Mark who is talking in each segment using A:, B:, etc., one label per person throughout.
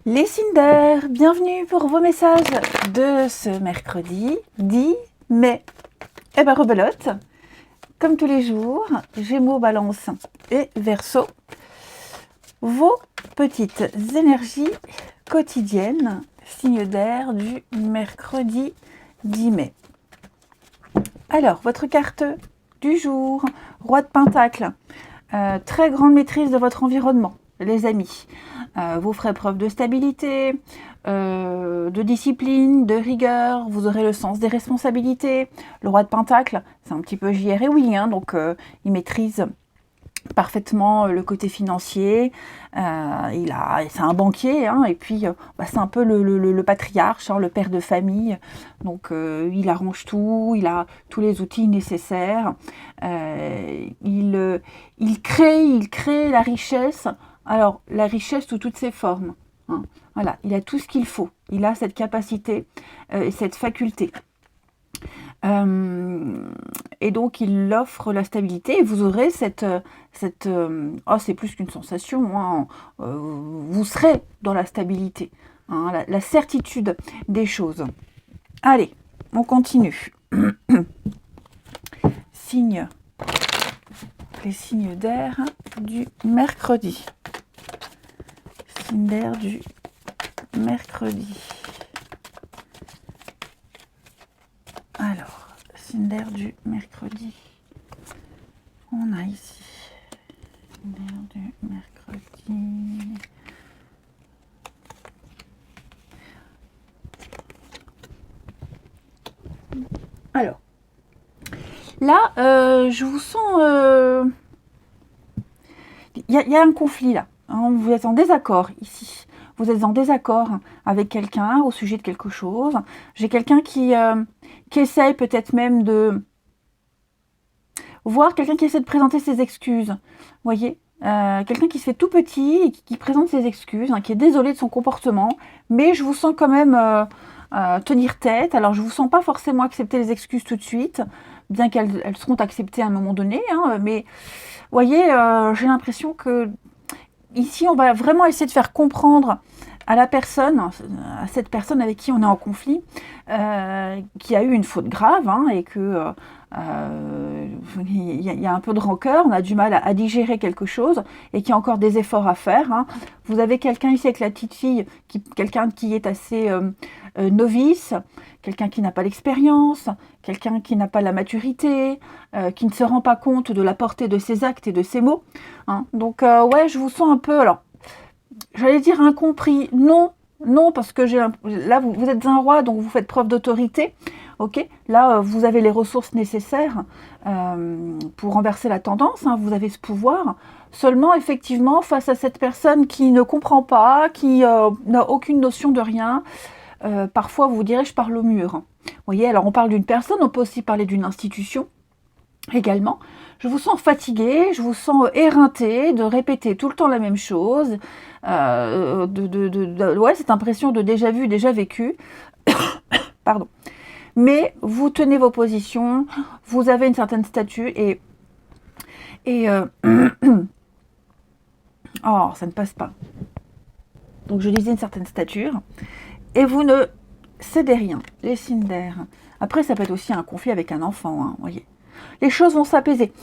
A: Les Cinder, bienvenue pour vos messages de ce mercredi 10 mai. Eh ben rebelote, comme tous les jours, Gémeaux, Balance et Verseau, vos petites énergies quotidiennes, signe d'air du mercredi 10 mai. Alors, votre carte du jour, Roi de Pentacle, très grande maîtrise de votre environnement, les amis. Vous ferez preuve de stabilité, de discipline, de rigueur, vous aurez le sens des responsabilités. Le Roi de Pentacle, c'est un petit peu JR et Willy, hein, donc il maîtrise parfaitement le côté financier, c'est un banquier, hein, et puis c'est un peu le patriarche, hein, le père de famille, donc il arrange tout, il a tous les outils nécessaires, il crée la richesse, alors la richesse sous toutes ses formes, hein. Voilà, il a tout ce qu'il faut, il a cette capacité et cette faculté. Et donc il offre la stabilité et vous aurez oh, c'est plus qu'une sensation, hein, vous serez dans la stabilité, hein, la certitude des choses. Allez, on continue. Les signes d'air du mercredi. Signes d'air du mercredi. Alors, signe d'air du mercredi. On a ici. Signe d'air du mercredi. Alors, là, je vous sens... Il y a un conflit là. Hein, vous êtes en désaccord ici. Vous êtes en désaccord avec quelqu'un au sujet de quelque chose. J'ai quelqu'un qui essaye peut-être même de... Voir quelqu'un qui essaie de présenter ses excuses. Vous voyez, quelqu'un qui se fait tout petit et qui présente ses excuses, hein, qui est désolé de son comportement. Mais je vous sens quand même tenir tête. Alors, je ne vous sens pas forcément accepter les excuses tout de suite, bien qu'elles seront acceptées à un moment donné. Hein, mais, vous voyez, j'ai l'impression que... Ici, on va vraiment essayer de faire comprendre à la personne, à cette personne avec qui on est en conflit, qui a eu une faute grave, hein, et que il y a un peu de rancœur, on a du mal à digérer quelque chose, et qu'il y a encore des efforts à faire. Hein. Vous avez quelqu'un ici avec la petite fille, quelqu'un qui est assez novice, quelqu'un qui n'a pas l'expérience, quelqu'un qui n'a pas la maturité, qui ne se rend pas compte de la portée de ses actes et de ses mots. Hein. Donc, ouais, je vous sens un peu... Alors, j'allais dire incompris. Non, non, parce que là, vous êtes un roi, donc vous faites preuve d'autorité. Ok, là, vous avez les ressources nécessaires pour renverser la tendance. Hein, vous avez ce pouvoir. Seulement, effectivement, face à cette personne qui ne comprend pas, qui n'a aucune notion de rien, parfois, vous vous direz, je parle au mur. Vous voyez, alors on parle d'une personne, on peut aussi parler d'une institution également. Je vous sens fatigué, je vous sens éreinté de répéter tout le temps la même chose, ouais, cette impression de déjà vu, déjà vécu. Pardon. Mais vous tenez vos positions, vous avez une certaine statue et oh, ça ne passe pas. Donc je disais une certaine stature et vous ne cédez rien, les signes d'air. Après, ça peut être aussi un conflit avec un enfant, hein, voyez. Les choses vont s'apaiser.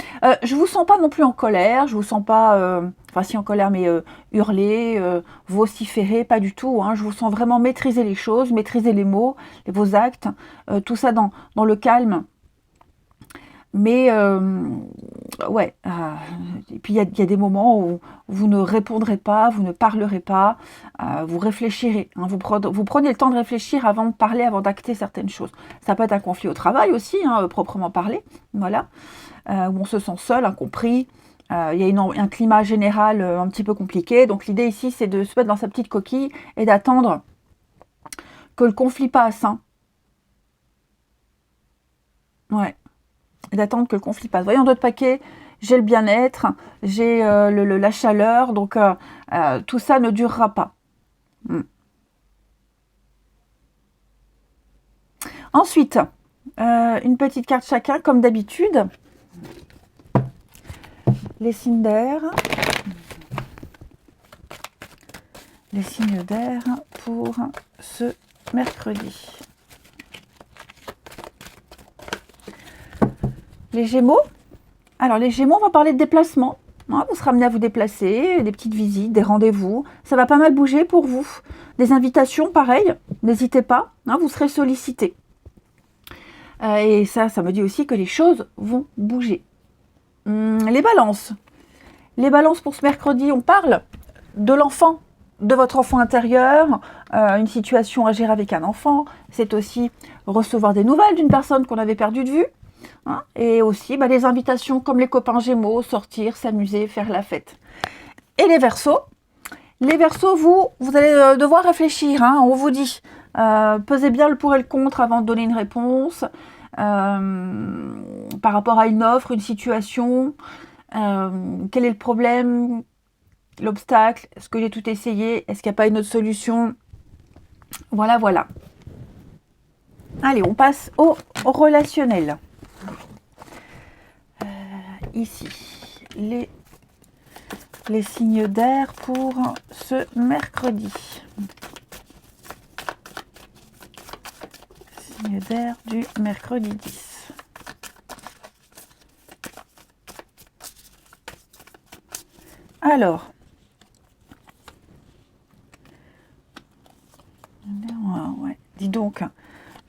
A: Je vous sens pas non plus en colère, je vous sens pas, enfin si en colère, mais hurler, vociférer, pas du tout. Hein, je vous sens vraiment maîtriser les choses, maîtriser les mots, vos actes, tout ça dans le calme. Mais ouais, et puis il y a des moments où vous ne répondrez pas, vous ne parlerez pas, vous réfléchirez. Hein, vous prenez le temps de réfléchir avant de parler, avant d'acter certaines choses. Ça peut être un conflit au travail aussi, hein, proprement parlé, voilà, où on se sent seul, incompris. Il y a un climat général un petit peu compliqué. Donc l'idée ici, c'est de se mettre dans sa petite coquille et d'attendre que le conflit passe. Hein. Ouais. D'attendre que le conflit passe. Voyons d'autres paquets, j'ai le bien-être, j'ai la chaleur, donc tout ça ne durera pas. Ensuite, une petite carte chacun, comme d'habitude. Les signes d'air. les signes d'air pour ce mercredi. Les Gémeaux. Alors les Gémeaux, on va parler de déplacement. Hein, vous serez amené à vous déplacer, des petites visites, des rendez-vous. Ça va pas mal bouger pour vous. Des invitations, pareil, n'hésitez pas, hein, vous serez sollicité. Et ça me dit aussi que les choses vont bouger. Les balances. Les balances pour ce mercredi, on parle de l'enfant, de votre enfant intérieur, une situation à gérer avec un enfant. C'est aussi recevoir des nouvelles d'une personne qu'on avait perdue de vue. Hein, et aussi les invitations comme les copains Gémeaux, sortir, s'amuser, faire la fête. Et les Verseaux. Les Verseaux, vous allez devoir réfléchir, hein, on vous dit. Pesez bien le pour et le contre avant de donner une réponse. Par rapport à une offre, une situation. Quel est le problème, l'obstacle? Est-ce que j'ai tout essayé? Est-ce qu'il n'y a pas une autre solution? Voilà, voilà. Allez, on passe au relationnel. Ici, les signes d'air pour ce mercredi. Signes d'air du mercredi 10. Alors, ouais, dis donc,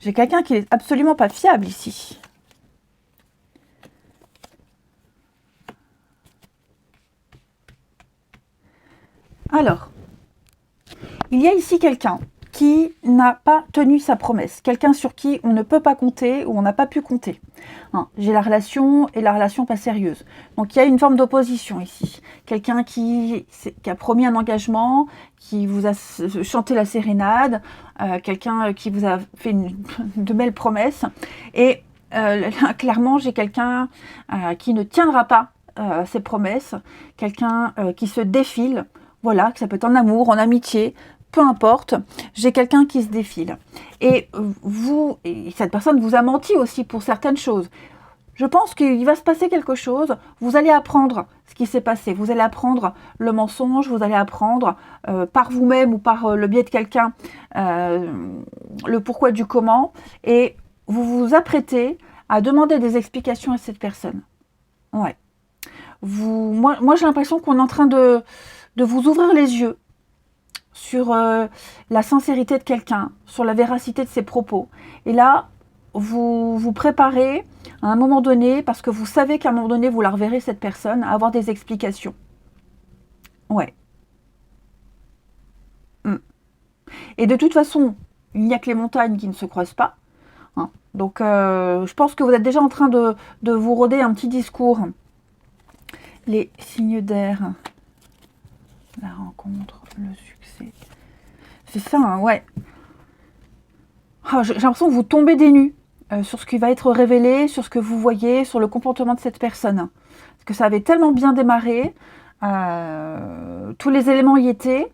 A: j'ai quelqu'un qui est absolument pas fiable ici. Alors, il y a ici quelqu'un qui n'a pas tenu sa promesse, quelqu'un sur qui on ne peut pas compter ou on n'a pas pu compter. Hein, j'ai la relation et la relation pas sérieuse. Donc il y a une forme d'opposition ici. Quelqu'un qui a promis un engagement, qui vous a chanté la sérénade, quelqu'un qui vous a fait de belles promesses. Et clairement, j'ai quelqu'un qui ne tiendra pas ses promesses, quelqu'un qui se défile. Voilà, que ça peut être en amour, en amitié, peu importe, j'ai quelqu'un qui se défile. Et cette personne vous a menti aussi pour certaines choses. Je pense qu'il va se passer quelque chose, vous allez apprendre ce qui s'est passé, vous allez apprendre le mensonge, vous allez apprendre par vous-même ou par le biais de quelqu'un le pourquoi du comment, et vous vous apprêtez à demander des explications à cette personne. Ouais. Moi j'ai l'impression qu'on est en train de vous ouvrir les yeux sur la sincérité de quelqu'un, sur la véracité de ses propos. Et là, vous vous préparez à un moment donné, parce que vous savez qu'à un moment donné, vous la reverrez, cette personne, à avoir des explications. Ouais. Et de toute façon, il n'y a que les montagnes qui ne se croisent pas. Hein. Donc, je pense que vous êtes déjà en train de vous rôder un petit discours. Les signes d'air. La rencontre, le succès. C'est ça, hein, ouais. Oh, j'ai l'impression que vous tombez des nues sur ce qui va être révélé, sur ce que vous voyez, sur le comportement de cette personne. Parce que ça avait tellement bien démarré, tous les éléments y étaient,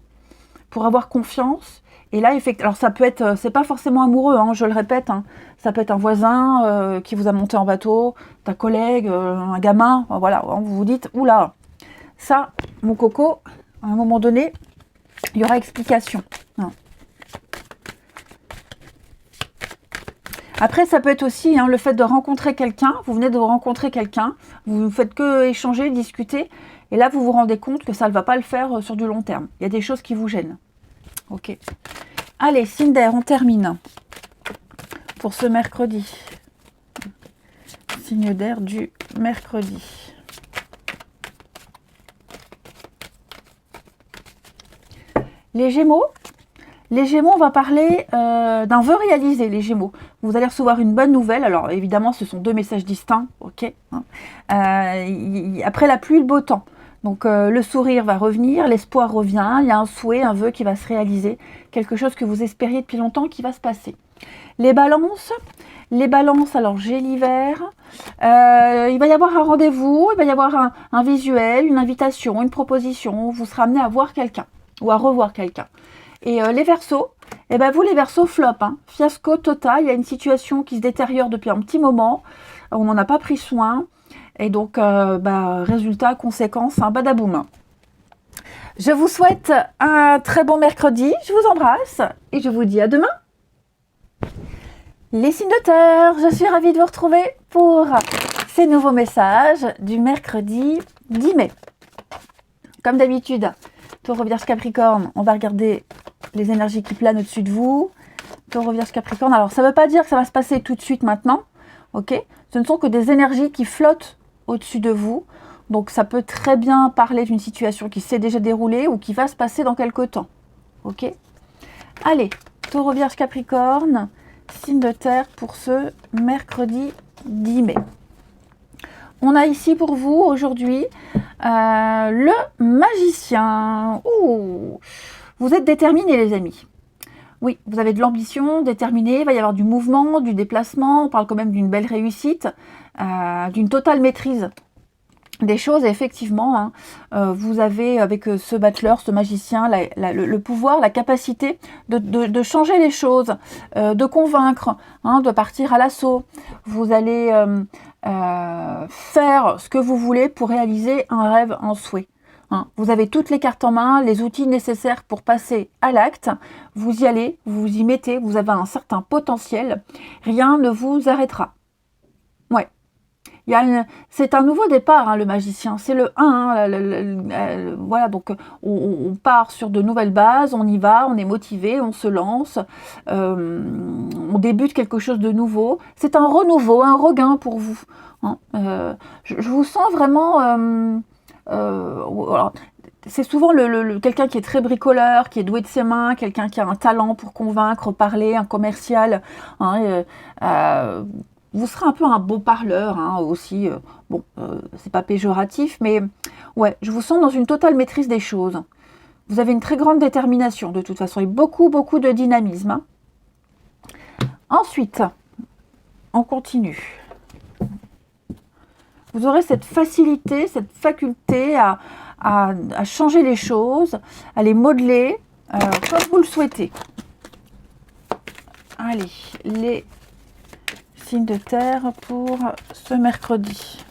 A: pour avoir confiance. Et là, effectivement, alors ça peut être, c'est pas forcément amoureux, hein, je le répète, hein, ça peut être un voisin qui vous a monté en bateau, ta collègue, un gamin, voilà, vous vous dites, oula, ça, mon coco, à un moment donné, il y aura explication. Hein. Après, ça peut être aussi le fait de rencontrer quelqu'un. Vous venez de rencontrer quelqu'un, vous ne faites que échanger, discuter, et là, vous vous rendez compte que ça ne va pas le faire sur du long terme. Il y a des choses qui vous gênent. Ok. Allez, signe d'air, on termine pour ce mercredi. Signe d'air du mercredi. Les Gémeaux. Les Gémeaux, on va parler d'un vœu réalisé, les Gémeaux. Vous allez recevoir une bonne nouvelle. Alors, évidemment, ce sont deux messages distincts. Ok. Après la pluie, le beau temps. Donc, le sourire va revenir, l'espoir revient. Il y a un souhait, un vœu qui va se réaliser. Quelque chose que vous espériez depuis longtemps qui va se passer. Les balances, alors j'ai l'hiver. Il va y avoir un rendez-vous, il va y avoir un visuel, une invitation, une proposition. Vous serez amené à voir quelqu'un ou à revoir quelqu'un. Et les Verseaux, vous les Verseaux flop, hein, fiasco total, il y a une situation qui se détériore depuis un petit moment, on n'en a pas pris soin, et donc résultat, conséquence, badaboum. Je vous souhaite un très bon mercredi, je vous embrasse et je vous dis à demain. Les signes de terre, je suis ravie de vous retrouver pour ces nouveaux messages du mercredi 10 mai. Comme d'habitude, Taureau, Vierge, Capricorne, on va regarder les énergies qui planent au-dessus de vous. Taureau, Vierge, Capricorne, alors ça ne veut pas dire que ça va se passer tout de suite maintenant, ok? Ce ne sont que des énergies qui flottent au-dessus de vous. Donc ça peut très bien parler d'une situation qui s'est déjà déroulée ou qui va se passer dans quelques temps. Ok? Allez, Taureau, Vierge, Capricorne, signe de terre pour ce mercredi 10 mai. On a ici pour vous aujourd'hui le magicien. Ouh, vous êtes déterminés les amis. Oui, vous avez de l'ambition, déterminé, il va y avoir du mouvement, du déplacement, on parle quand même d'une belle réussite, d'une totale maîtrise des choses. Et effectivement, hein, vous avez avec ce battleur, ce magicien, le pouvoir, la capacité de changer les choses, de convaincre, hein, de partir à l'assaut. Vous allez faire ce que vous voulez pour réaliser un rêve, un souhait. Hein. Vous avez toutes les cartes en main, les outils nécessaires pour passer à l'acte. Vous y allez, vous vous y mettez, vous avez un certain potentiel. Rien ne vous arrêtera. Ouais. C'est un nouveau départ, hein, le magicien. C'est le 1. Hein, voilà, donc on part sur de nouvelles bases, on y va, on est motivé, on se lance, on débute quelque chose de nouveau. C'est un renouveau, un regain pour vous. Hein. Je vous sens vraiment... alors, c'est souvent quelqu'un qui est très bricoleur, qui est doué de ses mains, quelqu'un qui a un talent pour convaincre, parler, un commercial. Hein, vous serez un peu un beau parleur, hein, aussi. Bon, c'est pas péjoratif, mais ouais, je vous sens dans une totale maîtrise des choses. Vous avez une très grande détermination, de toute façon, et beaucoup de dynamisme. Hein. Ensuite, on continue. Vous aurez cette facilité, cette faculté à changer les choses, à les modeler comme vous le souhaitez. Allez, les signes de terre pour ce mercredi.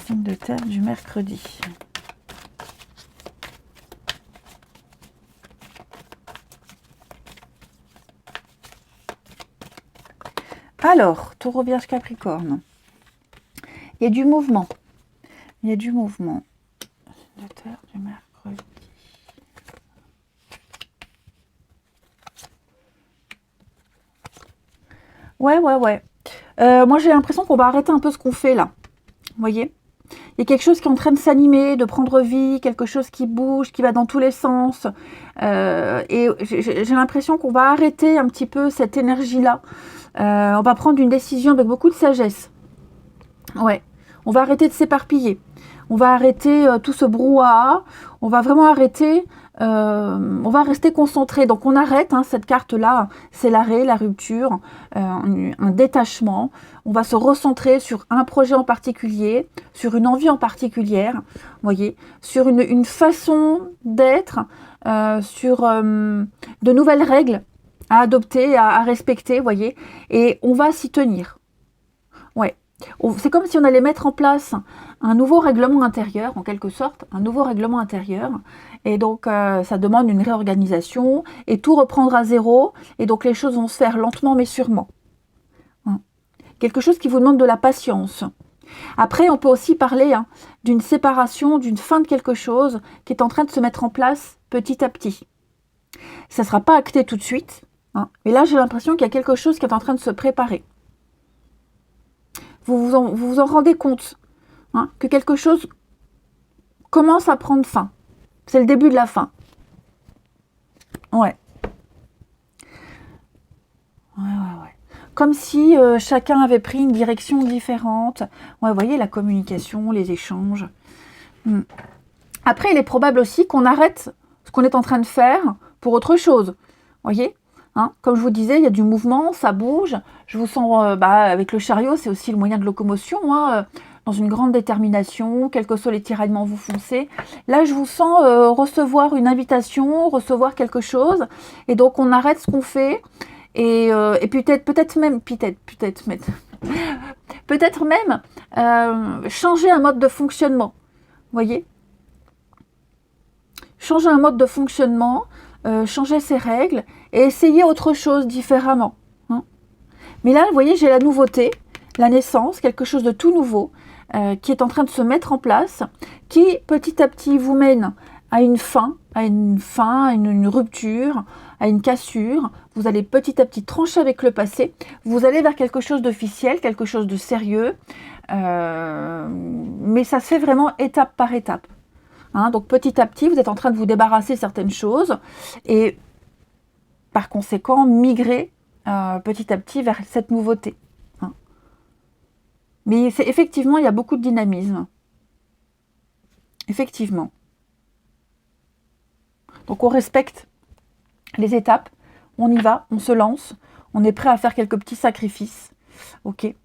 A: Signe de terre du mercredi. Alors, Taureau, Vierge, Capricorne. Il y a du mouvement. Il y a du mouvement. Signe de terre du mercredi. Ouais. Moi, j'ai l'impression qu'on va arrêter un peu ce qu'on fait là. Vous voyez ? Il y a quelque chose qui est en train de s'animer, de prendre vie, quelque chose qui bouge, qui va dans tous les sens. Et j'ai l'impression qu'on va arrêter un petit peu cette énergie-là. On va prendre une décision avec beaucoup de sagesse. Ouais. On va arrêter de s'éparpiller. On va arrêter tout ce brouhaha. On va vraiment arrêter. On va rester concentré. Donc on arrête, hein, cette carte-là, c'est l'arrêt, la rupture, un détachement. On va se recentrer sur un projet en particulier, sur une envie en particulière, voyez, sur une façon d'être, sur de nouvelles règles à adopter, à respecter, voyez, et on va s'y tenir. Ouais. C'est comme si on allait mettre en place un nouveau règlement intérieur, en quelque sorte, un nouveau règlement intérieur. Et donc, ça demande une réorganisation et tout reprendre à zéro. Et donc, les choses vont se faire lentement mais sûrement. Hein. Quelque chose qui vous demande de la patience. Après, on peut aussi parler d'une séparation, d'une fin de quelque chose qui est en train de se mettre en place petit à petit. Ça ne sera pas acté tout de suite. Hein, mais là, j'ai l'impression qu'il y a quelque chose qui est en train de se préparer. Vous vous en rendez compte, hein, que quelque chose commence à prendre fin. C'est le début de la fin. Ouais. Comme si chacun avait pris une direction différente. Ouais, vous voyez, la communication, les échanges. Après, il est probable aussi qu'on arrête ce qu'on est en train de faire pour autre chose. Vous voyez ? Hein, comme je vous disais, il y a du mouvement, ça bouge. Je vous sens, avec le chariot, c'est aussi le moyen de locomotion, hein, dans une grande détermination, quels que soient les tiraillements, vous foncez. Là, je vous sens recevoir une invitation, recevoir quelque chose, et donc on arrête ce qu'on fait, et peut-être même changer un mode de fonctionnement. Vous voyez. Changer un mode de fonctionnement, changer ses règles et essayer autre chose différemment. Hein. Mais là, vous voyez, j'ai la nouveauté, la naissance, quelque chose de tout nouveau qui est en train de se mettre en place, qui petit à petit vous mène à une fin, une rupture, à une cassure. Vous allez petit à petit trancher avec le passé. Vous allez vers quelque chose d'officiel, quelque chose de sérieux. Mais ça se fait vraiment étape par étape. Hein, donc petit à petit, vous êtes en train de vous débarrasser de certaines choses et par conséquent, migrer petit à petit vers cette nouveauté. Hein. Mais effectivement, il y a beaucoup de dynamisme. Effectivement. Donc on respecte les étapes, on y va, on se lance, on est prêt à faire quelques petits sacrifices. Ok. Et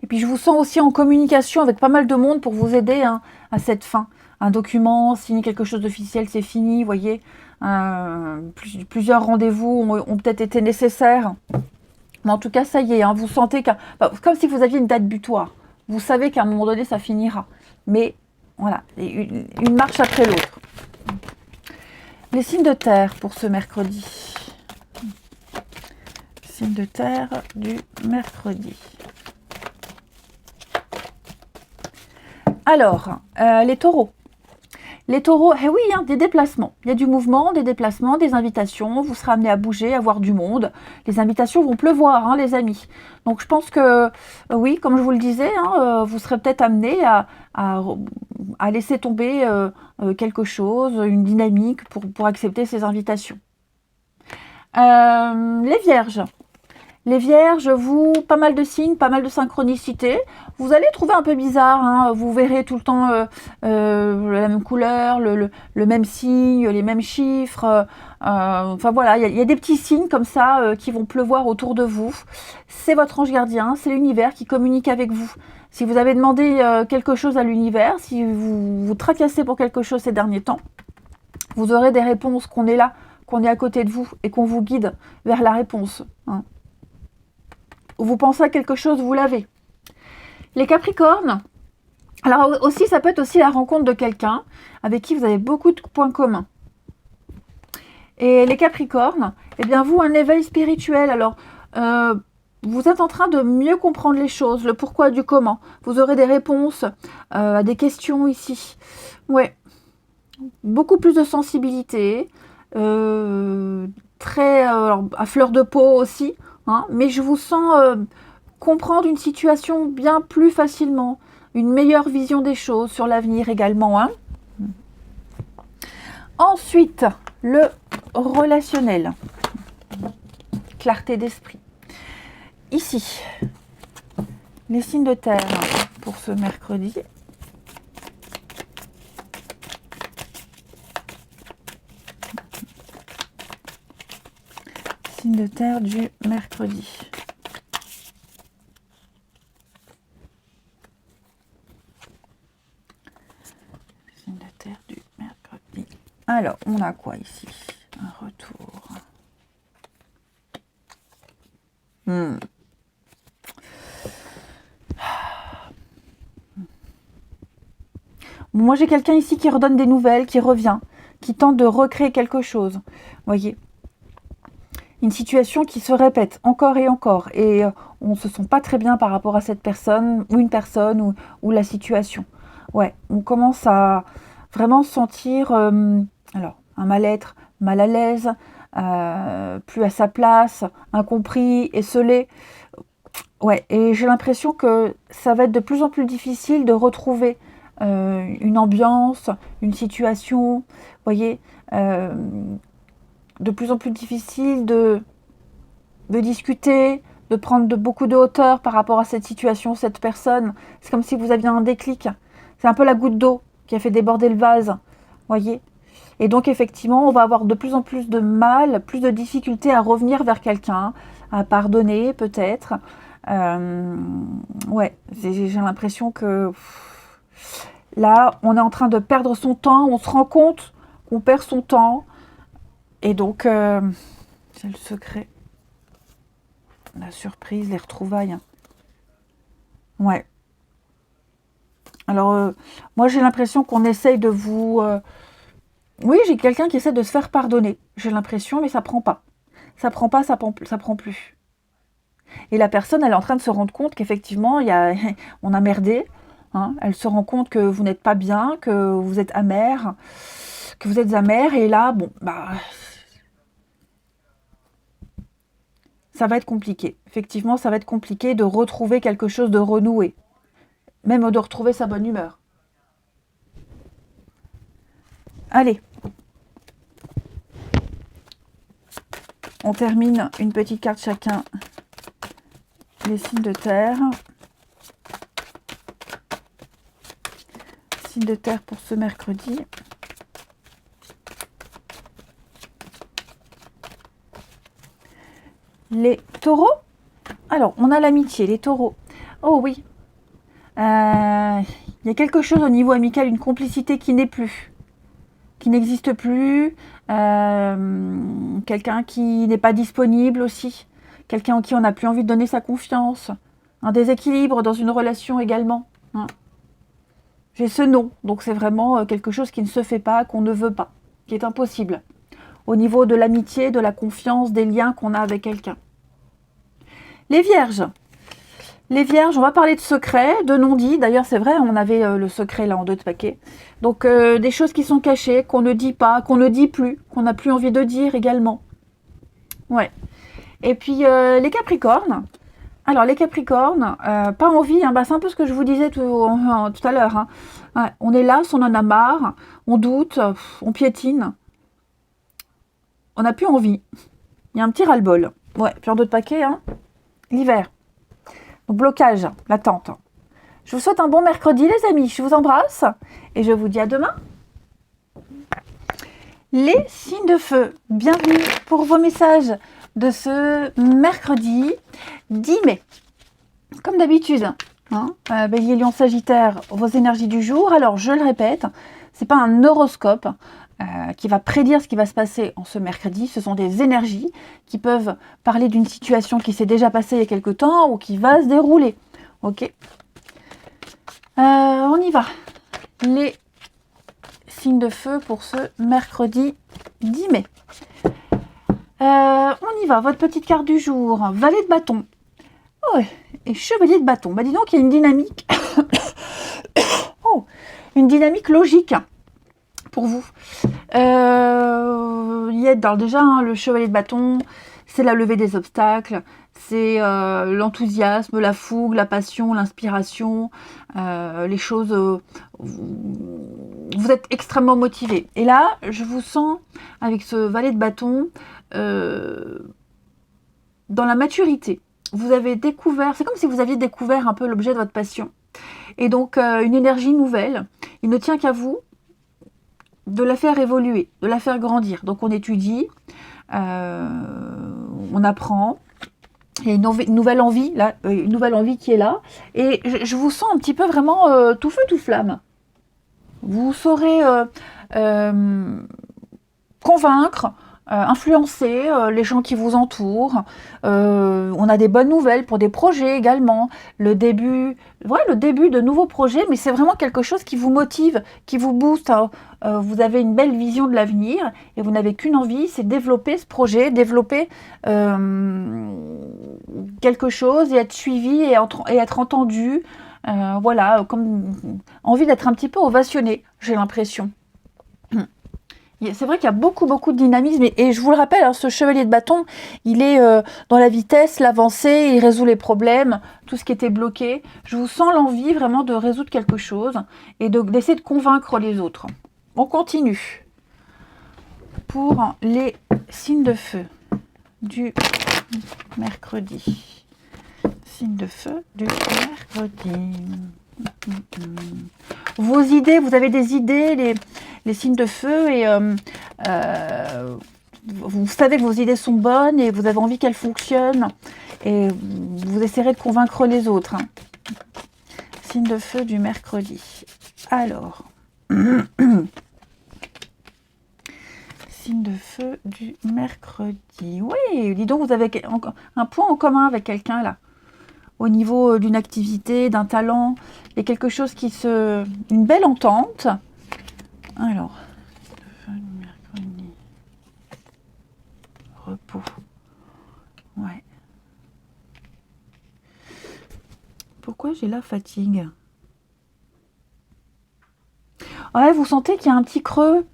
A: puis je vous sens aussi en communication avec pas mal de monde pour vous aider hein, à cette fin. Un document, signer quelque chose d'officiel, c'est fini, vous voyez. Plusieurs rendez-vous ont peut-être été nécessaires. Mais en tout cas, ça y est, hein, vous sentez comme si vous aviez une date butoir. Vous savez qu'à un moment donné, ça finira. Mais voilà, une marche après l'autre. Les signes de terre pour ce mercredi. Signes de terre du mercredi. Alors, les taureaux. Les taureaux, eh oui, hein, des déplacements. Il y a du mouvement, des déplacements, des invitations. Vous serez amenés à bouger, à voir du monde. Les invitations vont pleuvoir, hein, les amis. Donc, je pense que, oui, comme je vous le disais, hein, vous serez peut-être amenés à laisser tomber quelque chose, une dynamique pour accepter ces invitations. Les vierges. Les vierges, vous, pas mal de signes, pas mal de synchronicité. Vous allez trouver un peu bizarre, hein, vous verrez tout le temps la même couleur, le même signe, les mêmes chiffres. Enfin voilà, il y a des petits signes comme ça qui vont pleuvoir autour de vous. C'est votre ange gardien, c'est l'univers qui communique avec vous. Si vous avez demandé quelque chose à l'univers, si vous vous tracassez pour quelque chose ces derniers temps, vous aurez des réponses, qu'on est là, qu'on est à côté de vous et qu'on vous guide vers la réponse. Hein. Vous pensez à quelque chose, vous l'avez. Les Capricornes, alors aussi, ça peut être aussi la rencontre de quelqu'un avec qui vous avez beaucoup de points communs. Et les Capricornes, eh bien vous, un éveil spirituel. Alors, vous êtes en train de mieux comprendre les choses, le pourquoi du comment. Vous aurez des réponses à des questions ici. Ouais, beaucoup plus de sensibilité, très à fleur de peau aussi. Hein, mais je vous sens comprendre une situation bien plus facilement, une meilleure vision des choses sur l'avenir également. Hein. Ensuite, le relationnel, clarté d'esprit. Ici, les signes de terre pour ce mercredi. Signes de terre du mercredi. Signes de terre du mercredi. Alors, on a quoi ici? Un retour. Moi, j'ai quelqu'un ici qui redonne des nouvelles, qui revient, qui tente de recréer quelque chose. Vous voyez, une situation qui se répète encore et encore. Et on ne se sent pas très bien par rapport à cette personne, ou une personne, ou la situation. Ouais, on commence à vraiment sentir alors, un mal-être, mal à l'aise, plus à sa place, incompris, esseulé. Ouais, et j'ai l'impression que ça va être de plus en plus difficile de retrouver une ambiance, une situation, vous voyez, de plus en plus difficile de discuter, de prendre beaucoup de hauteur par rapport à cette situation, cette personne. C'est comme si vous aviez un déclic. C'est un peu la goutte d'eau qui a fait déborder le vase, voyez. Et donc effectivement, on va avoir de plus en plus de mal, plus de difficultés à revenir vers quelqu'un, à pardonner peut-être. Ouais, j'ai l'impression que là, on est en train de perdre son temps, on se rend compte qu'on perd son temps. Et donc, c'est le secret. La surprise, les retrouvailles. Ouais. Alors, moi, j'ai l'impression qu'on essaye de vous... Oui, j'ai quelqu'un qui essaie de se faire pardonner. J'ai l'impression, mais ça prend pas. Ça prend pas, ça prend plus. Et la personne, elle est en train de se rendre compte qu'effectivement, on a merdé. Hein. Elle se rend compte que vous n'êtes pas bien, que vous êtes amer, que vous êtes amer. Et là, bon, bah, ça va être compliqué. Effectivement, ça va être compliqué de retrouver quelque chose de renoué. Même de retrouver sa bonne humeur. Allez. On termine une petite carte chacun. Les signes de terre. Signes de terre pour ce mercredi. Les taureaux. Alors, on a l'amitié, les taureaux. Oh oui. Il y a quelque chose au niveau amical, une complicité qui n'est plus. Qui n'existe plus. Quelqu'un qui n'est pas disponible aussi. Quelqu'un en qui on n'a plus envie de donner sa confiance. Un déséquilibre dans une relation également. Hein. J'ai ce nom, donc c'est vraiment quelque chose qui ne se fait pas, qu'on ne veut pas, qui est impossible. Au niveau de l'amitié, de la confiance, des liens qu'on a avec quelqu'un. Les vierges. Les vierges, on va parler de secrets, de non-dits. D'ailleurs, c'est vrai, on avait le secret là en 2 paquets. Donc, des choses qui sont cachées, qu'on ne dit pas, qu'on ne dit plus, qu'on n'a plus envie de dire également. Ouais. Et puis, les capricornes. Alors, les capricornes, pas envie, hein, bah, c'est un peu ce que je vous disais tout à l'heure. Hein. Ouais, on est là, on en a marre, on doute, on piétine. On n'a plus envie. Il y a un petit ras-le-bol. Ouais, puis en 2 paquets, hein. L'hiver. Donc, blocage, l'attente. Je vous souhaite un bon mercredi, les amis. Je vous embrasse et je vous dis à demain. Les signes de feu, bienvenue pour vos messages de ce mercredi 10 mai. Comme d'habitude, hein, Bélier, Lion, Sagittaire, vos énergies du jour. Alors, je le répète, ce n'est pas un horoscope qui va prédire ce qui va se passer en ce mercredi. Ce sont des énergies qui peuvent parler d'une situation qui s'est déjà passée il y a quelque temps ou qui va se dérouler. Ok. On y va. Les signes de feu pour ce mercredi 10 mai. On y va. Votre petite carte du jour. Valet de bâton. Oh, et chevalier de bâton. Bah dis donc, il y a une dynamique. Oh, une dynamique logique pour vous. Il y a déjà hein, le chevalier de bâton, c'est la levée des obstacles, c'est l'enthousiasme, la fougue, la passion, l'inspiration, les choses. Vous êtes extrêmement motivé. Et là, je vous sens avec ce valet de bâton dans la maturité. Vous avez découvert, c'est comme si vous aviez découvert un peu l'objet de votre passion. Et donc, une énergie nouvelle. Il ne tient qu'à vous de la faire évoluer, de la faire grandir. Donc, on étudie, on apprend. Il y a une nouvelle envie, là, une nouvelle envie qui est là. Et je vous sens un petit peu vraiment tout feu, tout flamme. Vous saurez convaincre, influencer les gens qui vous entourent. On a des bonnes nouvelles pour des projets également. Le début de nouveaux projets, mais c'est vraiment quelque chose qui vous motive, qui vous booste. Hein. Vous avez une belle vision de l'avenir et vous n'avez qu'une envie, c'est développer ce projet, développer quelque chose et être suivi et être entendu. Voilà, comme envie d'être un petit peu ovationné, j'ai l'impression. C'est vrai qu'il y a beaucoup de dynamisme et je vous le rappelle, hein, ce chevalier de bâton, il est dans la vitesse, l'avancée, il résout les problèmes, tout ce qui était bloqué. Je vous sens l'envie vraiment de résoudre quelque chose et d'essayer de convaincre les autres. On continue pour les signes de feu du mercredi. Signes de feu du mercredi. Vos idées, vous avez des idées, les signes de feu, et vous savez que vos idées sont bonnes et vous avez envie qu'elles fonctionnent et vous essaierez de convaincre les autres. Hein. Signe de feu du mercredi. Alors, signe de feu du mercredi. Oui, dis donc, vous avez un point en commun avec quelqu'un là. au niveau d'une activité, d'un talent. Il y a quelque chose qui se... Une belle entente. Alors, mercredi, repos. Ouais. Pourquoi j'ai la fatigue? Ouais, vous sentez qu'il y a un petit creux.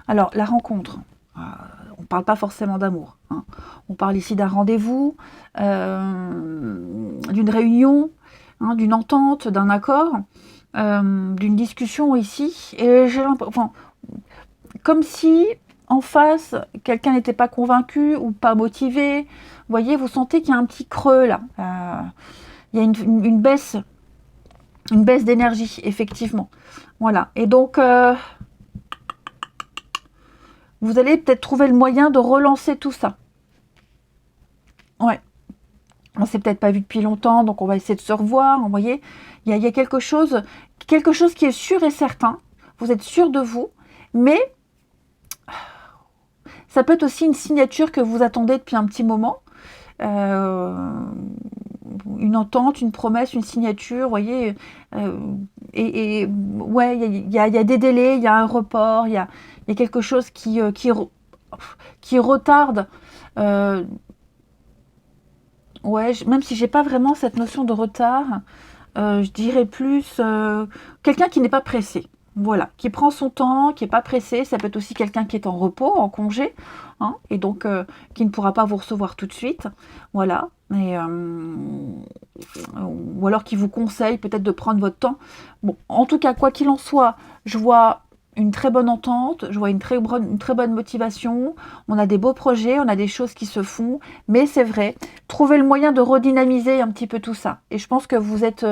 A: Alors, la rencontre. On ne parle pas forcément d'amour. Hein. On parle ici d'un rendez-vous, d'une réunion, hein, d'une entente, d'un accord, d'une discussion ici. Et j'ai l'impression, comme si en face, quelqu'un n'était pas convaincu ou pas motivé. Vous voyez, vous sentez qu'il y a un petit creux là. Il y a une baisse d'énergie, effectivement. Voilà. Et donc, vous allez peut-être trouver le moyen de relancer tout ça. Ouais. On s'est peut-être pas vu depuis longtemps, donc on va essayer de se revoir. Vous voyez, il y a quelque chose qui est sûr et certain. Vous êtes sûr de vous, mais ça peut être aussi une signature que vous attendez depuis un petit moment. Une entente, une promesse, une signature, vous voyez. Ouais, il y a des délais, il y a un report, il y a quelque chose qui retarde. Ouais, même si j'ai pas vraiment cette notion de retard, je dirais plus quelqu'un qui n'est pas pressé. Voilà, qui prend son temps, qui n'est pas pressé. Ça peut être aussi quelqu'un qui est en repos, en congé, hein, et donc qui ne pourra pas vous recevoir tout de suite. Voilà. Ou alors qui vous conseille peut-être de prendre votre temps. Bon, en tout cas, quoi qu'il en soit, je vois une très bonne entente, je vois une très bonne motivation, on a des beaux projets, on a des choses qui se font, mais c'est vrai, trouver le moyen de redynamiser un petit peu tout ça. Et je pense que vous êtes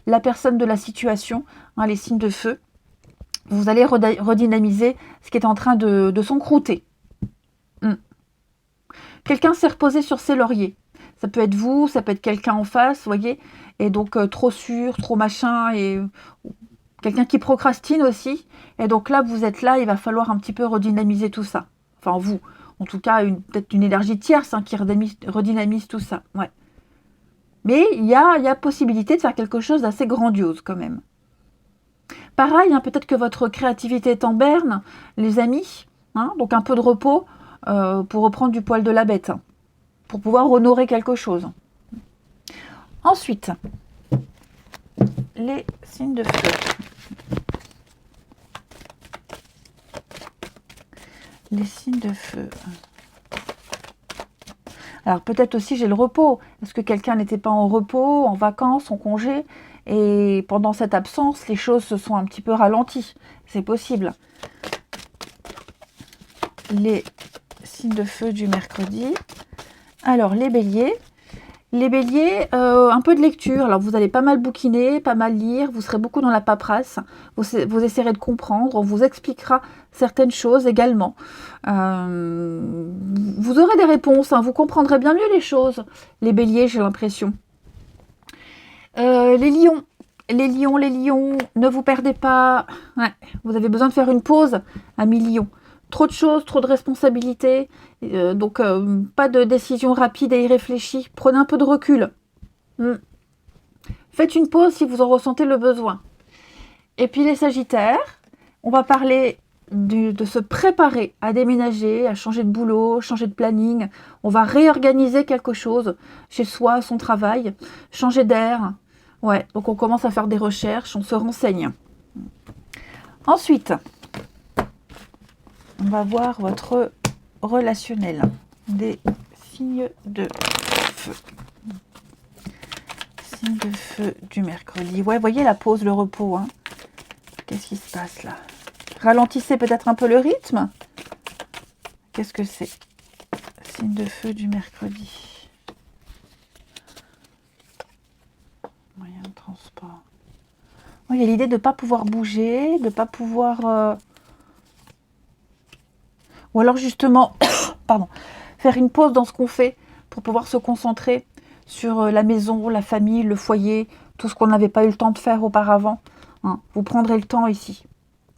A: la personne de la situation, hein, les signes de feu. Vous allez redynamiser ce qui est en train de s'encrouter. Quelqu'un s'est reposé sur ses lauriers. Ça peut être vous, ça peut être quelqu'un en face, vous voyez. Et donc trop sûr, trop machin, et quelqu'un qui procrastine aussi. Et donc là, vous êtes là, il va falloir un petit peu redynamiser tout ça. Enfin, vous. En tout cas, peut-être une énergie tierce hein, qui redynamise tout ça. Ouais. Mais il y a possibilité de faire quelque chose d'assez grandiose quand même. Pareil, hein, peut-être que votre créativité est en berne, les amis. Hein, donc un peu de repos pour reprendre du poil de la bête. Hein, pour pouvoir honorer quelque chose. Ensuite, les signes de feu. Les signes de feu. Alors peut-être aussi j'ai le repos. Est-ce que quelqu'un n'était pas en repos, en vacances, en congé, et pendant cette absence, les choses se sont un petit peu ralenties. C'est possible. Les signes de feu du mercredi. Alors les béliers. Les béliers, un peu de lecture. Alors vous allez pas mal bouquiner, pas mal lire, vous serez beaucoup dans la paperasse, vous essaierez de comprendre, on vous expliquera certaines choses également. Vous aurez des réponses, hein, vous comprendrez bien mieux les choses. Les béliers, j'ai l'impression. Les lions, ne vous perdez pas. Ouais, vous avez besoin de faire une pause, amis lions. Trop de choses, trop de responsabilités, donc pas de décision rapide et irréfléchie. Prenez un peu de recul. Faites une pause si vous en ressentez le besoin. Et puis les sagittaires, on va parler de se préparer à déménager, à changer de boulot, changer de planning. On va réorganiser quelque chose chez soi, son travail, changer d'air. Ouais, donc on commence à faire des recherches, on se renseigne. Ensuite, on va voir votre relationnel des signes de feu. Signes de feu du mercredi. Ouais, voyez la pause, le repos. Hein. Qu'est-ce qui se passe là? Ralentissez peut-être un peu le rythme. Qu'est-ce que c'est? Signe de feu du mercredi. Moyen de transport. Il y a l'idée de ne pas pouvoir bouger, de ne pas pouvoir... Ou alors justement, pardon, faire une pause dans ce qu'on fait pour pouvoir se concentrer sur la maison, la famille, le foyer, tout ce qu'on n'avait pas eu le temps de faire auparavant. Hein. Vous prendrez le temps ici.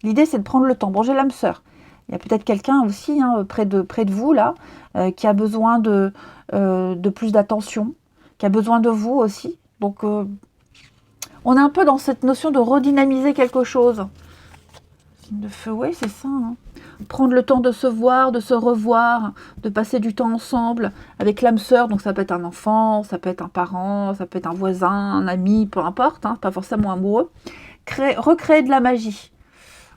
A: L'idée, c'est de prendre le temps. Bon, j'ai l'âme sœur. Il y a peut-être quelqu'un aussi hein, près de vous, là, qui a besoin de plus d'attention, qui a besoin de vous aussi. Donc, on est un peu dans cette notion de redynamiser quelque chose. Signe de feu, oui, c'est ça. Hein. Prendre le temps de se voir, de se revoir, de passer du temps ensemble avec l'âme sœur. Donc, ça peut être un enfant, ça peut être un parent, ça peut être un voisin, un ami, peu importe, hein, pas forcément amoureux. Recréer de la magie.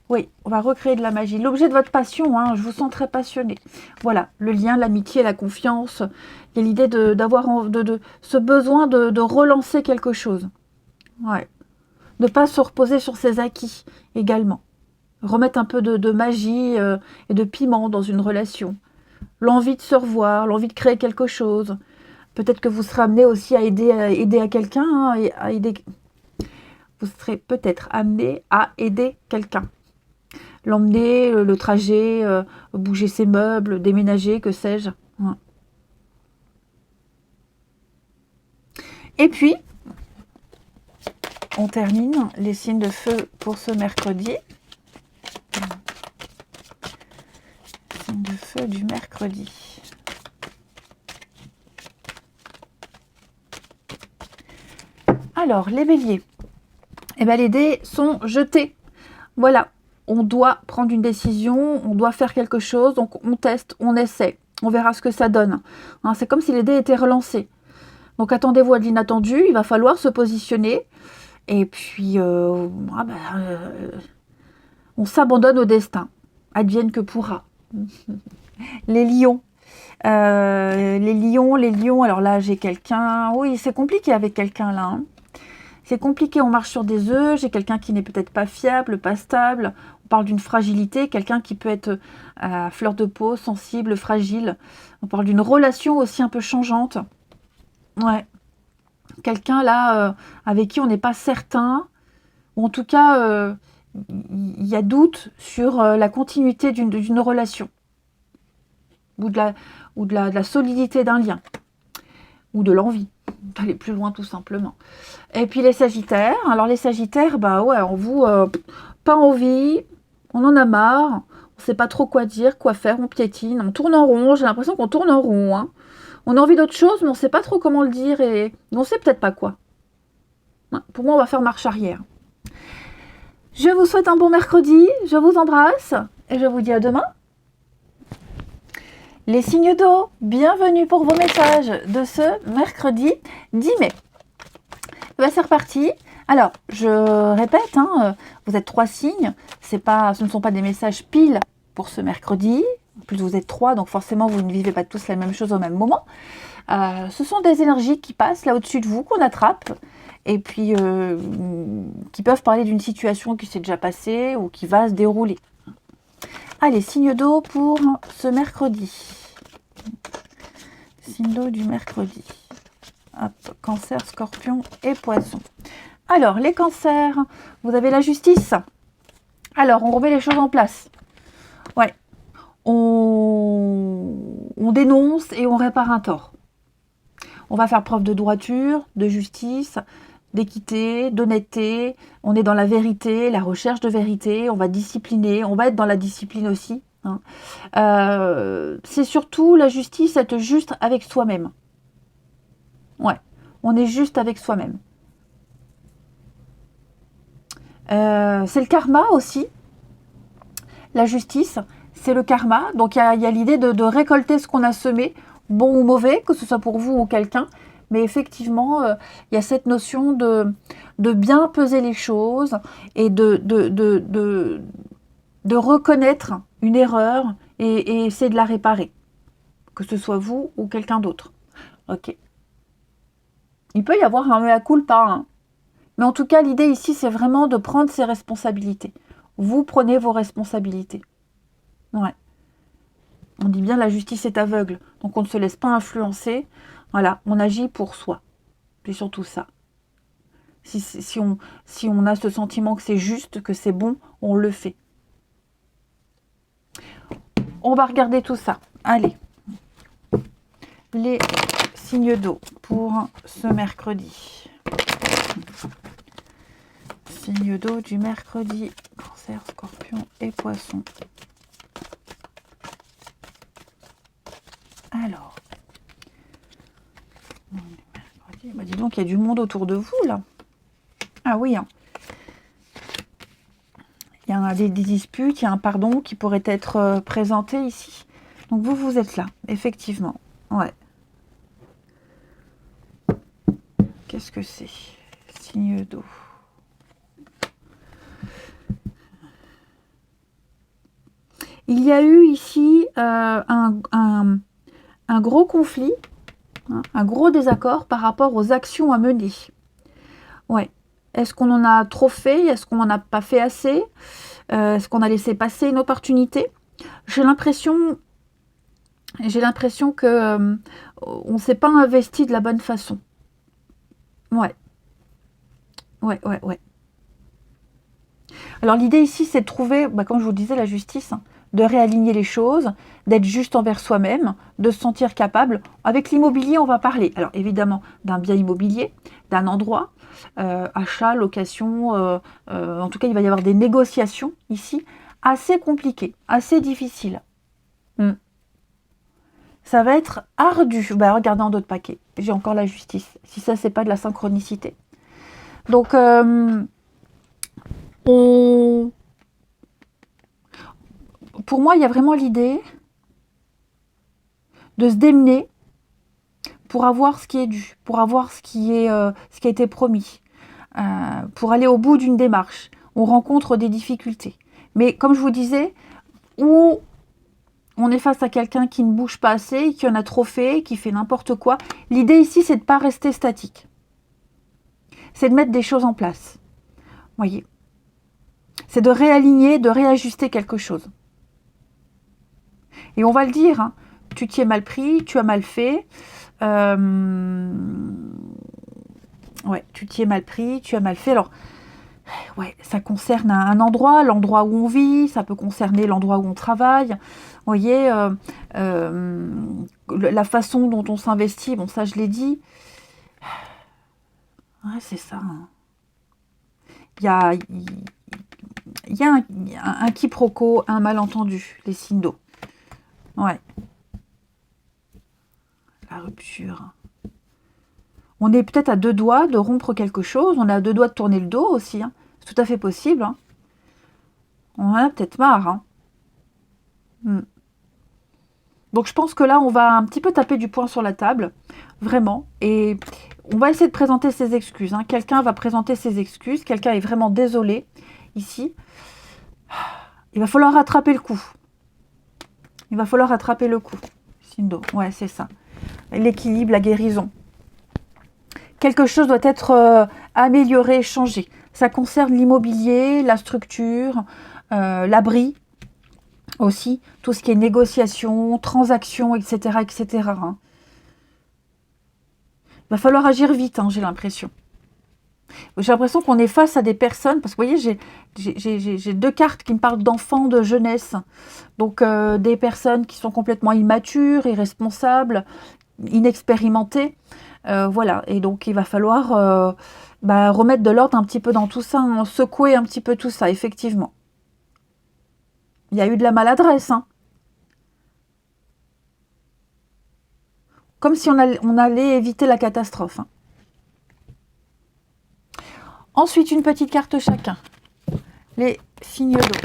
A: Oui, on va recréer de la magie. L'objet de votre passion, hein, je vous sens très passionné. Voilà, le lien, l'amitié, la confiance. Il y a l'idée d'avoir ce besoin de relancer quelque chose. Ouais. Ne pas se reposer sur ses acquis également. Remettre un peu de magie et de piment dans une relation. L'envie de se revoir, l'envie de créer quelque chose. Peut-être que vous serez amené aussi à aider à quelqu'un. Hein, et à aider... Vous serez peut-être amené à aider quelqu'un. L'emmener, le trajet, bouger ses meubles, déménager, que sais-je. Ouais. Et puis, on termine les signes de feu pour ce mercredi. Signes de feu du mercredi. Alors, les béliers. Eh bien, les dés sont jetés. Voilà. On doit prendre une décision, on doit faire quelque chose, donc on teste, on essaie, on verra ce que ça donne. Hein, c'est comme si les dés étaient relancés. Donc attendez-vous à de l'inattendu, il va falloir se positionner, et puis on s'abandonne au destin, advienne que pourra. Les lions. Les lions, alors là j'ai quelqu'un, oui c'est compliqué avec quelqu'un là. Hein. C'est compliqué, on marche sur des œufs, j'ai quelqu'un qui n'est peut-être pas fiable, pas stable. On parle d'une fragilité, quelqu'un qui peut être à fleur de peau, sensible, fragile. On parle d'une relation aussi un peu changeante. Ouais. Quelqu'un là avec qui on n'est pas certain, ou en tout cas, il y a doute sur la continuité d'une relation. Ou de la solidité d'un lien. Ou de l'envie d'aller plus loin tout simplement. Et puis les sagittaires, alors les sagittaires, bah ouais, on vous, pas envie, on en a marre, on sait pas trop quoi dire, quoi faire, on piétine, on tourne en rond, j'ai l'impression qu'on tourne en rond, hein. On a envie d'autre chose, mais on sait pas trop comment le dire et on sait peut-être pas quoi. Pour moi, on va faire marche arrière. Je vous souhaite un bon mercredi, je vous embrasse et je vous dis à demain. Les signes d'eau, bienvenue pour vos messages de ce mercredi 10 mai. Ben, c'est reparti. Alors, je répète, hein, vous êtes 3 signes. Ce ne sont pas des messages piles pour ce mercredi. En plus, vous êtes 3, donc forcément, vous ne vivez pas tous la même chose au même moment. Ce sont des énergies qui passent là au-dessus de vous, qu'on attrape, et puis qui peuvent parler d'une situation qui s'est déjà passée ou qui va se dérouler. Allez, signe d'eau pour ce mercredi. Signe d'eau du mercredi. Hop, Cancer, Scorpion et Poisson. Alors, les cancers, vous avez la justice. Alors, on remet les choses en place. Ouais. On dénonce et on répare un tort. On va faire preuve de droiture, de justice, d'équité, d'honnêteté. On est dans la vérité, la recherche de vérité. On va discipliner. On va être dans la discipline aussi. Hein. C'est surtout la justice, être juste avec soi-même. Ouais, on est juste avec soi-même. C'est le karma aussi. La justice, c'est le karma. Donc il y a l'idée de récolter ce qu'on a semé, bon ou mauvais, que ce soit pour vous ou quelqu'un. Mais effectivement, il y a cette notion de bien peser les choses et de reconnaître une erreur et essayer de la réparer. Que ce soit vous ou quelqu'un d'autre. Ok. Il peut y avoir un mea culpa, hein. Mais en tout cas, l'idée ici, c'est vraiment de prendre ses responsabilités. Vous prenez vos responsabilités. Ouais. On dit bien la justice est aveugle. Donc on ne se laisse pas influencer. Voilà, on agit pour soi. C'est surtout ça. Si on a ce sentiment que c'est juste, que c'est bon, on le fait. On va regarder tout ça. Allez. Les signes d'eau pour ce mercredi. Signe d'eau du mercredi, Cancer, Scorpion et Poisson. Alors, mercredi, Bah, dis donc, il y a du monde autour de vous, là. Ah oui, hein. Il y a des disputes, il y a un pardon qui pourrait être présenté ici. Donc vous, vous êtes là, effectivement. Ouais. Qu'est-ce que c'est? Signe d'eau. Il y a eu ici un gros conflit, hein, un gros désaccord par rapport aux actions à mener. Ouais. Est-ce qu'on en a trop fait? Est-ce qu'on n'en a pas fait assez? Est-ce qu'on a laissé passer une opportunité? J'ai l'impression que on ne s'est pas investi de la bonne façon. Ouais. Ouais. Alors l'idée ici, c'est de trouver, comme je vous disais, la justice, hein, de réaligner les choses, d'être juste envers soi-même, de se sentir capable. Avec l'immobilier, on va parler, alors évidemment, d'un bien immobilier, d'un endroit, achat, location, en tout cas, il va y avoir des négociations ici, assez compliquées, assez difficiles. Ça va être ardu. Regardez en d'autres paquets. J'ai encore la justice. Si ça, c'est pas de la synchronicité. Donc, pour moi, il y a vraiment l'idée de se démener pour avoir ce qui est dû, pour avoir ce qui a été promis, pour aller au bout d'une démarche. On rencontre des difficultés. Mais comme je vous disais, où on est face à quelqu'un qui ne bouge pas assez, qui en a trop fait, qui fait n'importe quoi. L'idée ici, c'est de ne pas rester statique. C'est de mettre des choses en place. Voyez. C'est de réaligner, de réajuster quelque chose. Et on va le dire, hein, tu t'y es mal pris, tu as mal fait. Ouais, tu t'y es mal pris, tu as mal fait. Alors, ouais, ça concerne un endroit, l'endroit où on vit, ça peut concerner l'endroit où on travaille. Vous voyez, la façon dont on s'investit, bon, ça je l'ai dit. Ouais, c'est ça. Hein. Il y a un quiproquo, un malentendu, les signes d'eau. Ouais. La rupture. On est peut-être à 2 doigts de rompre quelque chose. On est à 2 doigts de tourner le dos aussi. Hein. C'est tout à fait possible. Hein. On en a peut-être marre. Hein. Donc je pense que là, on va un petit peu taper du poing sur la table. Vraiment. Et on va essayer de présenter ses excuses. Hein. Quelqu'un va présenter ses excuses. Quelqu'un est vraiment désolé ici. Il va falloir rattraper le coup. Il va falloir rattraper le coup. Sindo, ouais, c'est ça. L'équilibre, la guérison. Quelque chose doit être amélioré, changé. Ça concerne l'immobilier, la structure, l'abri aussi, tout ce qui est négociation, transaction, etc. etc. Hein. Il va falloir agir vite, hein, j'ai l'impression. J'ai l'impression qu'on est face à des personnes, parce que vous voyez, j'ai 2 cartes qui me parlent d'enfants, de jeunesse. Donc des personnes qui sont complètement immatures, irresponsables, inexpérimentées. Voilà, et donc il va falloir remettre de l'ordre un petit peu dans tout ça, hein, secouer un petit peu tout ça, effectivement. Il y a eu de la maladresse, hein. Comme si on allait éviter la catastrophe. Hein. Ensuite, une petite carte chacun. Les signes d'eau.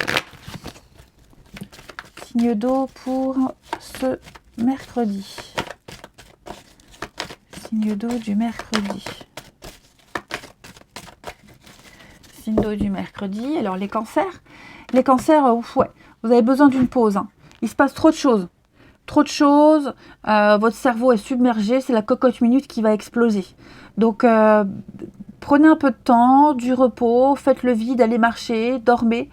A: Signes d'eau pour ce mercredi. Signe d'eau du mercredi. Signe d'eau du mercredi. Alors, les cancers. Les cancers, ouais, vous avez besoin d'une pause. Hein. Il se passe trop de choses. Trop de choses. Votre cerveau est submergé. C'est la cocotte minute qui va exploser. Donc, prenez un peu de temps, du repos, faites le vide, allez marcher, dormez.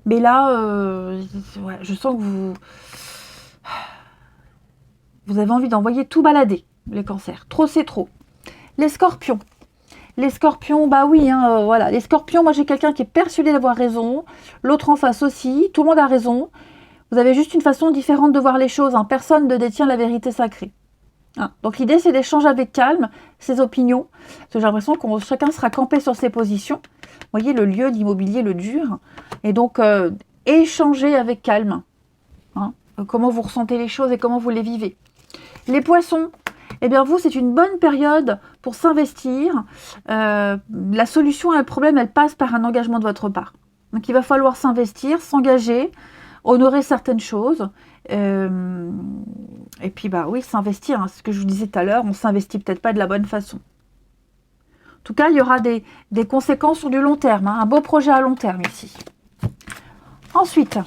A: Mais là, ouais, je sens que vous avez envie d'envoyer tout balader, les cancers. Trop, c'est trop. Les scorpions. Les scorpions, bah oui, hein, voilà. Les scorpions, moi j'ai quelqu'un qui est persuadé d'avoir raison. L'autre en face aussi. Tout le monde a raison. Vous avez juste une façon différente de voir les choses. Hein. Personne ne détient la vérité sacrée. Hein. Donc l'idée, c'est d'échanger avec calme ses opinions. Parce que j'ai l'impression que chacun sera campé sur ses positions. Vous voyez, le lieu, l'immobilier, le dur. Et donc, échanger avec calme. Hein. Comment vous ressentez les choses et comment vous les vivez. Les poissons, eh bien vous, c'est une bonne période pour s'investir. La solution à un problème, elle passe par un engagement de votre part. Donc il va falloir s'investir, s'engager, honorer certaines choses. Et puis bah oui, s'investir, hein, ce que je vous disais tout à l'heure, on s'investit peut-être pas de la bonne façon. En tout cas, il y aura des conséquences sur du long terme, hein, un beau projet à long terme ici. Ensuite,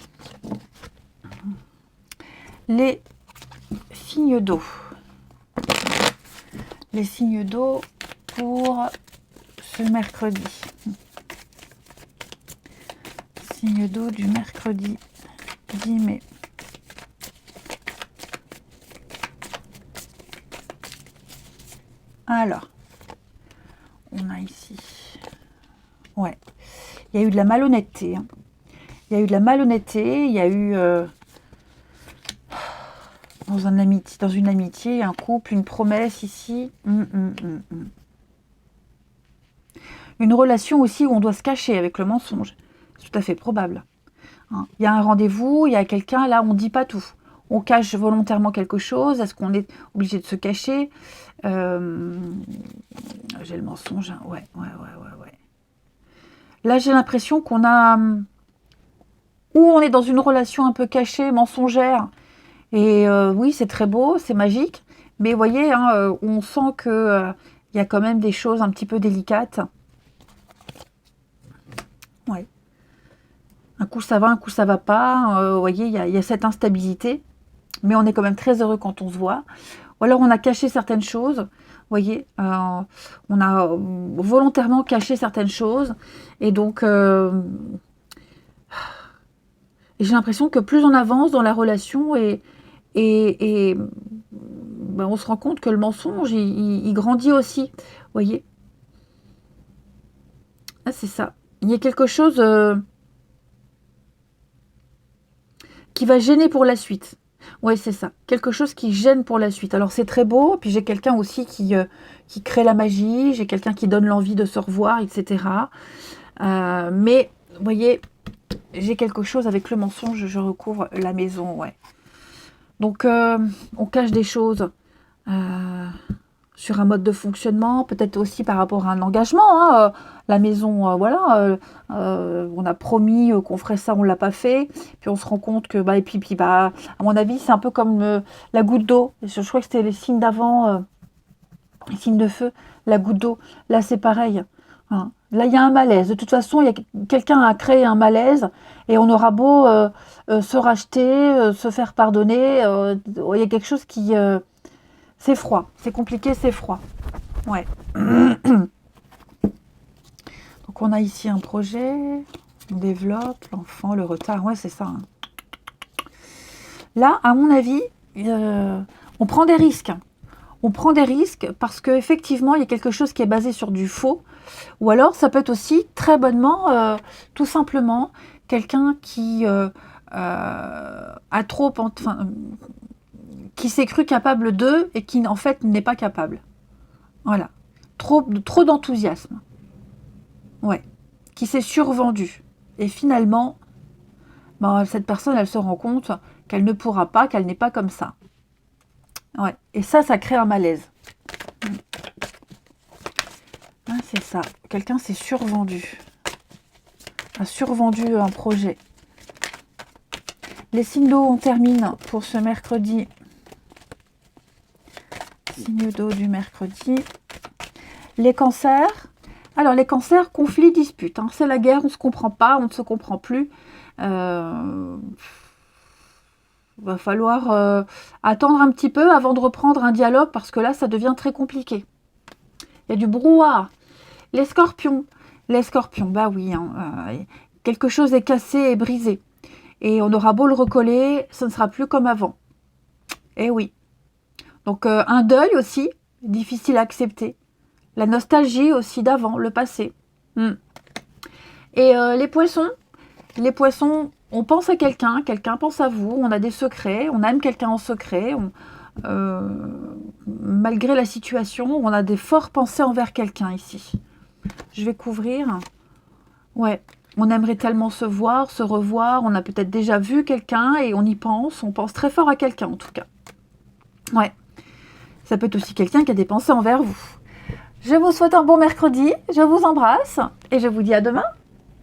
A: les signes d'eau. Les signes d'eau pour ce mercredi. Signes d'eau du mercredi 10 mai. Alors, on a ici... Ouais, il y a eu de la malhonnêteté. Hein. Il y a eu de la malhonnêteté, il y a eu... dans une amitié, un couple, une promesse ici. Une relation aussi où on doit se cacher avec le mensonge. C'est tout à fait probable. Hein. Il y a un rendez-vous, il y a quelqu'un, là on ne dit pas tout. On cache volontairement quelque chose. Est-ce qu'on est obligé de se cacher? J'ai le mensonge. Hein. Ouais. Là j'ai l'impression qu'on a... Ou on est dans une relation un peu cachée, mensongère. Et oui, c'est très beau, c'est magique. Mais vous voyez, hein, on sent qu'il y a quand même des choses un petit peu délicates. Ouais. Un coup ça va, un coup ça va pas. Vous voyez, il y a cette instabilité. Mais on est quand même très heureux quand on se voit. Ou alors on a caché certaines choses. Vous voyez, on a volontairement caché certaines choses. Et donc, j'ai l'impression que plus on avance dans la relation et ben on se rend compte que le mensonge, il grandit aussi. Vous voyez? Ah, c'est ça. Il y a quelque chose qui va gêner pour la suite. Oui, c'est ça. Quelque chose qui gêne pour la suite. Alors, c'est très beau. Puis, j'ai quelqu'un aussi qui crée la magie. J'ai quelqu'un qui donne l'envie de se revoir, etc. Mais, vous voyez, j'ai quelque chose avec le mensonge. Je recouvre la maison, ouais. Donc, on cache des choses sur un mode de fonctionnement, peut-être aussi par rapport à un engagement. Hein, la maison, voilà, on a promis qu'on ferait ça, on ne l'a pas fait. Puis on se rend compte que, bah, et puis bah, à mon avis, c'est un peu comme la goutte d'eau. Je crois que c'était les signes d'avant, les signes de feu, la goutte d'eau. Là, c'est pareil. Hein. Là, il y a un malaise. De toute façon, quelqu'un a créé un malaise et on aura beau se racheter, se faire pardonner. Il y a quelque chose qui... c'est froid. C'est compliqué, c'est froid. Ouais. Donc, on a ici un projet. On développe l'enfant, le retard. Ouais, c'est ça. Hein. Là, à mon avis, on prend des risques. On prend des risques parce qu'effectivement, il y a quelque chose qui est basé sur du faux. Ou alors, ça peut être aussi très bonnement, tout simplement, quelqu'un qui a trop... Enfin, qui s'est cru capable d'eux et qui, en fait, n'est pas capable. Voilà. Trop d'enthousiasme. Ouais. Qui s'est survendu. Et finalement, ben, cette personne, elle se rend compte qu'elle ne pourra pas, qu'elle n'est pas comme ça. Ouais. Et ça crée un malaise. Ah, c'est ça. Quelqu'un s'est survendu. A survendu un projet. Les signes d'eau, on termine pour ce mercredi. Signes d'eau du mercredi. Les cancers. Alors, les cancers, conflits, disputes. Hein. C'est la guerre, on ne se comprend pas, on ne se comprend plus. Va falloir attendre un petit peu avant de reprendre un dialogue parce que là, ça devient très compliqué. Il y a du brouhaha. Les scorpions, bah oui, hein, quelque chose est cassé et brisé. Et on aura beau le recoller, ça ne sera plus comme avant. Eh oui. Donc, un deuil aussi, difficile à accepter. La nostalgie aussi d'avant, le passé. Et les poissons, on pense à quelqu'un, quelqu'un pense à vous, on a des secrets, on aime quelqu'un en secret, malgré la situation, on a des fortes pensées envers quelqu'un ici. Je vais couvrir. Ouais, on aimerait tellement se voir, se revoir, on a peut-être déjà vu quelqu'un et on y pense, on pense très fort à quelqu'un en tout cas. Ouais, ça peut être aussi quelqu'un qui a des pensées envers vous. Je vous souhaite un bon mercredi, je vous embrasse et je vous dis à demain.